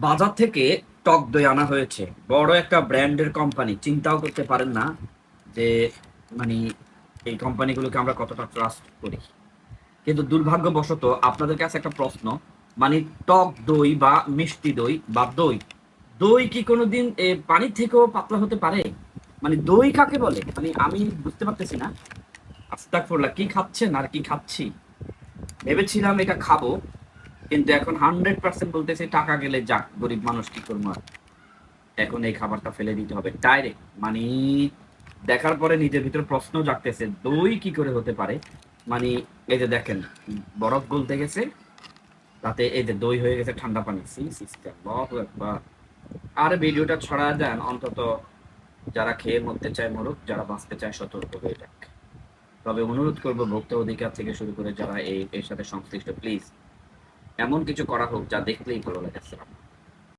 বাজার থেকে টক দই আনা হয়েছে, বড় একটা ব্র্যান্ডের কোম্পানি। চিন্তাও করতে পারেন না যে মানে এই কোম্পানিগুলোকে আমরা কতটা ট্রাস্ট করি। কিন্তু দুর্ভাগ্যবশত আপনাদের কাছে একটা প্রশ্ন, মানে টক দই বা মিষ্টি দই বা দই, দই কি কোনোদিন পানির থেকেও পাতলা হতে পারে? মানে দই কাকে বলে? মানে আমি বুঝতে পারতেছি না। আস্তাগফিরুল্লাহ, কি খাচ্ছেন আর কি খাচ্ছি। ভেবেছিলাম এটা খাবো, কিন্তু এখন 100% বলতেছে টাকা গেলে যাক, গরিব মানুষ কি করবো আর। এখন এই খাবারটা ফেলে দিতে হবে ডাইরেক্ট। মানে দেখার পরে নিজের ভিতর প্রশ্ন জাগতেছে, দই কি করে হতে পারে। মানে এই যে দেখেন, বরফ গলতে গেছে, তাতে এই যে দই হয়ে গেছে ঠান্ডা পানি। সি সিস্টেম, আল্লাহু আকবার। আর ভিডিওটা ছড়া দেন, অন্তত যারা খেয়ে মরতে চায় মরুক, যারা বাঁচতে চায় সতর্ক হয়ে যাক। তবে অনুরোধ করবো, ভোক্তা অধিকার থেকে শুরু করে যারা এর সাথে সংশ্লিষ্ট, প্লিজ এমন কিছু করা হোক যা দেখলেই ভালো লাগে।